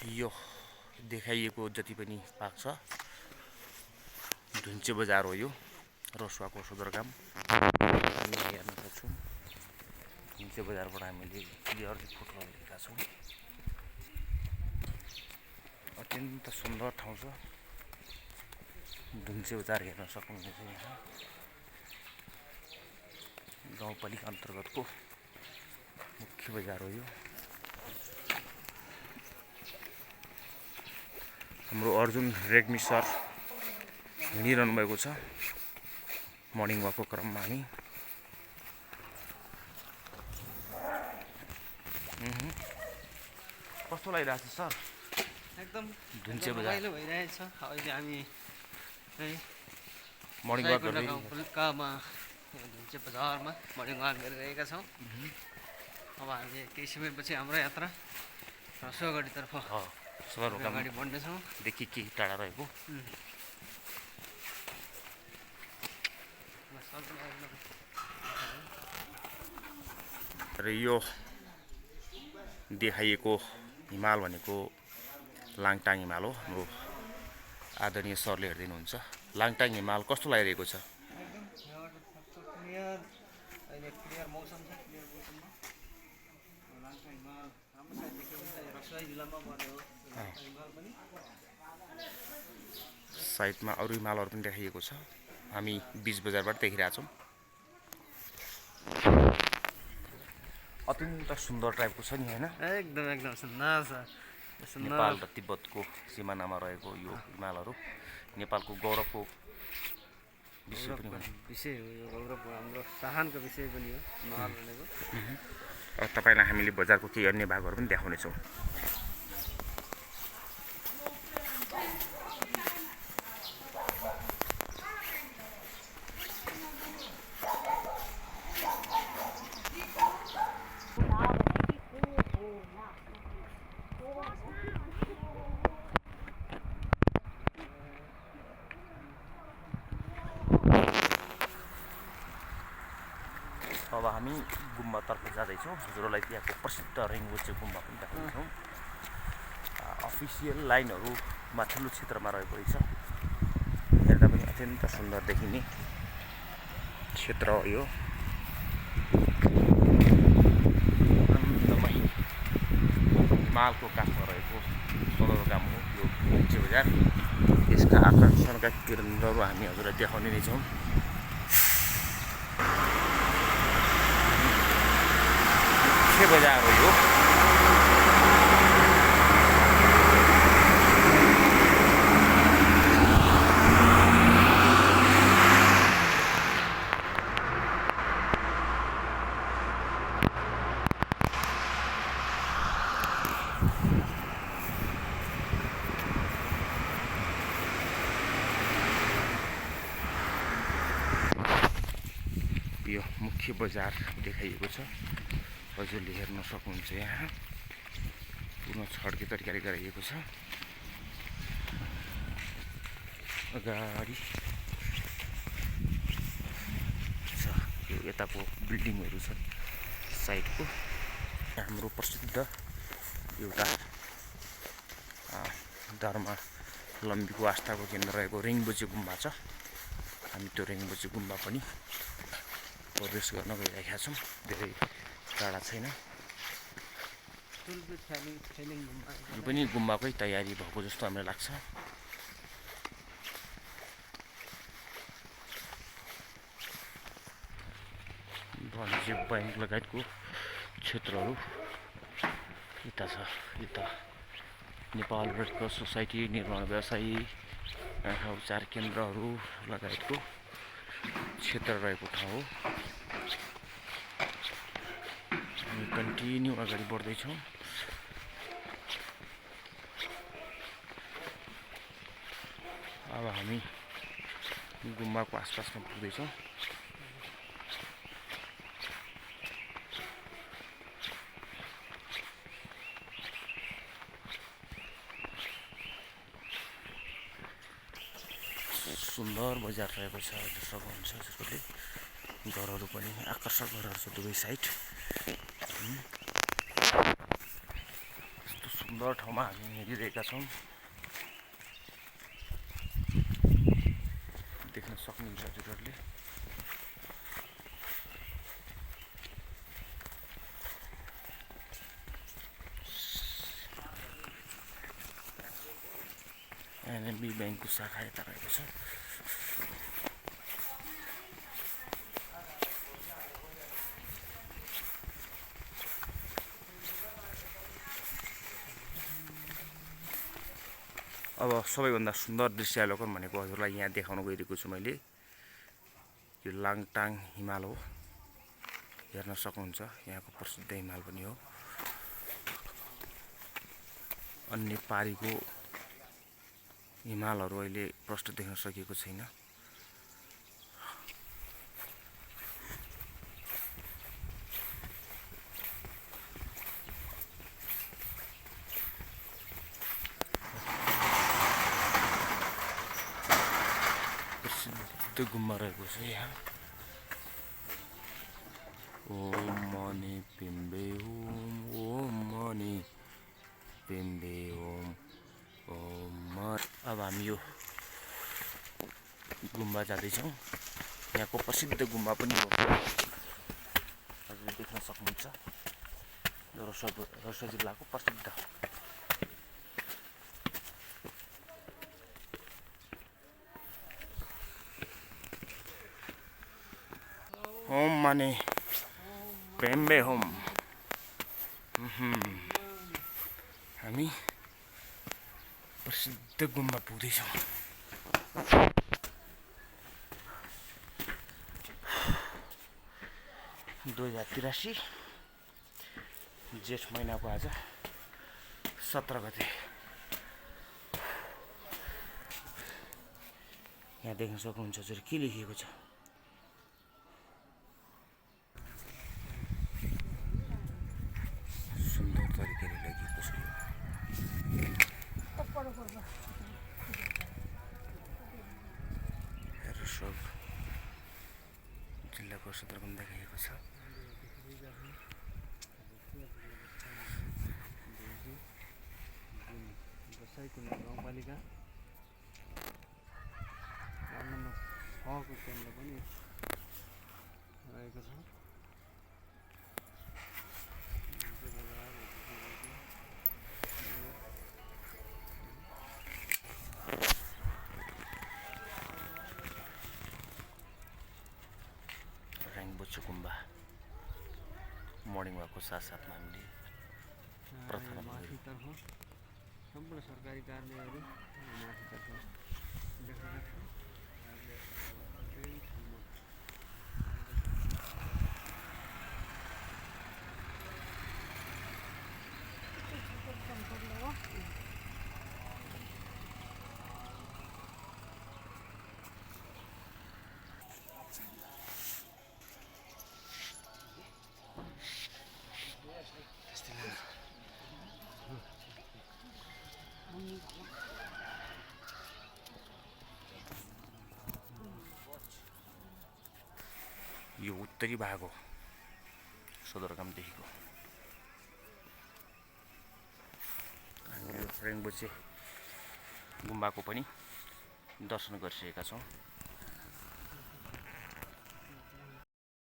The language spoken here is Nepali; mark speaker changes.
Speaker 1: यो देखाइएको जति पनि भाग छ धुन्चे बजार हो। यो रसुवाको सदरमुकाम हामी हेर्न सक्छौँ। धुन्चे बजारबाट हामीले क्लियर फोटोहरू लिएका छौँ। अत्यन्त सुन्दर ठाउँ छ। धुन्चे बजार हेर्न सक्नुहुन्छ। यहाँ गाउँपालिका अन्तर्गतको मुख्य बजार हो। यो हाम्रो अर्जुन रेग्मी सर हिँडिरहनु भएको छ मर्निङ वाकको क्रममा। हामी कस्तो लागिरहेछ सर?
Speaker 2: एकदम
Speaker 1: धुन्चे बजार
Speaker 2: रमाइलो भइरहेछ। अहिले हामी
Speaker 1: मर्निङ वाक गर्दै
Speaker 2: गाउँपालिकामा धुन्चे बजारमा मर्निङ वाक गरिरहेका छौँ। अब हामी केही समयपछि हाम्रो यात्रा रसुवागढीतर्फ अगाडि बढ्नेछौँ।
Speaker 1: देखि केही टाढा रहेको र यो देखाइएको हिमाल भनेको लाङटाङ हिमाल हो। हाम्रो आदरणीय सरले हेरिदिनुहुन्छ। लाङटाङ हिमाल कस्तो लागिरहेको छ?
Speaker 2: अहिले क्लियर मौसम छ। क्लियर मौसममा लाङटाङ हिमाल राम्रोसँग देखिन्छ। रसुवा जिल्लामा पर्यो हिमाल पनि।
Speaker 1: साइडमा अरू हिमालहरू पनि देखाइएको छ। हामी बीच बजारबाट देखिरहेछौँ। अत्यन्त सुन्दर टाइपको छ नि, होइन?
Speaker 2: एकदम एकदम सुन्दर छ।
Speaker 1: नेपाल र तिब्बतको सिमानामा रहेको यो हिमालहरू नेपालको गौरवको विषय पनि हो।
Speaker 2: यो गौरवको हाम्रो शाहानको विषय पनि हो हिमाल भनेको।
Speaker 1: तपाईँलाई हामीले बजारको केही अन्य भागहरू पनि देखाउनेछौँ। अब हामी गुम्बातर्फ जाँदैछौँ। हजुरहरूलाई त्यहाँको प्रसिद्ध रिङबुचे गुम्बा पनि देखाउँछौँ। अफिसियल लाइनहरू माथिल्लो क्षेत्रमा रहेको रहेछ। हेर्दा पनि अत्यन्त सुन्दर देखिने क्षेत्र हो यो। आनन्दमय हिमालको काखमा रहेको सदरमुकाम हो यो धुन्चे बजार। यसका आकर्षणका केन्द्रहरू हामी हजुरलाई देखाउने नै छौँ। बजार हो यो। यो मुख्य बजार देखाइएको छ। हजुरले हेर्न सक्नुहुन्छ। यहाँ पुनः छड्के तरिकाले गराइएको छ। अगाडि छ यो यताको बिल्डिङहरू छन् साइडको। हाम्रो प्रसिद्ध एउटा धर्मावलम्बीको आस्थाको केन्द्र रहेको रिङबुचे गुम्बा छ। हामी त्यो रिङबुचे गुम्बा पनि प्रवेश गर्न गइरहेका छौँ। धेरै टाढा छैन। यो पनि गुम्बाकै तयारी भएको जस्तो हामीलाई लाग्छ। वाणिज्य बैङ्क लगायतको क्षेत्रहरू यता छ। यता नेपाल रेड क्रस सोसाइटी, निर्माण व्यवसायी, उपचार केन्द्रहरू लगायतको क्षेत्र रहेको ठाउँ हो। हामी कन्टिन्यू अगाडि बढ्दैछौँ। अब हामी गुम्बाको आसपासमा पुग्दैछौँ। सुन्दर बजार रहेको छ। हेर्न सक्नुहुन्छ हजुरहरूले घरहरू पनि आकर्षक घरहरू छ दुवै साइड। सुन्दर ठाउँमा हामी हेरिरहेका छौँ। देख्न सक्नुहुन्छ हजुरहरूले। एनएमबी ब्याङ्कको शाखा यता रहेको छ। अब सबैभन्दा सुन्दर दृश्यावलोकन भनेको हजुरलाई यहाँ देखाउन गइरहेको छु मैले। यो लाङटाङ हिमाल हो, हेर्न सक्नुहुन्छ। यहाँको प्रसिद्ध हिमाल पनि हो। अन्य पारीको हिमालहरू अहिले प्रष्ट देख्न सकिएको छैन। प्रसिद्ध गुम्बा रहेको छ यहाँ। ओम मणि पिम्बे ओम मणि पिम्बे ओम। अब हामी यो गुम्बा जाँदैछौँ। यहाँको प्रसिद्ध गुम्बा पनि हो, हजुरले देख्न सक्नुहुन्छ। रसुवा जिल्लाको प्रसिद्ध ओम माने पेम्बे होम। हामी प्रसिद्ध गुम्बा पुग्दैछौँ। 2083 जेठ महिनाको आज 17 गते। यहाँ देख्न सक्नुहुन्छ हजुर के लेखिएको छ। सुन्दर तरिकाले लेखिएको छ। सब जिल्लाको सदरमुकाम देखाइएको छ।
Speaker 2: गाउँपालिका 6को केन्द्र पनि रहेको छ।
Speaker 1: रेङबुच्चे गुम्बा मर्निङ वाकको साथसाथमा हामीले प्रार्थना
Speaker 2: माथितर्फ सम्पूर्ण सरकारी कार्यालयहरू माथितर्फ देखाएको छ।
Speaker 1: यो उत्तरी भाग हो सदरमुकामदेखिको। हामीले रेङबुच्चे गुम्बाको पनि दर्शन गरिसकेका छौँ।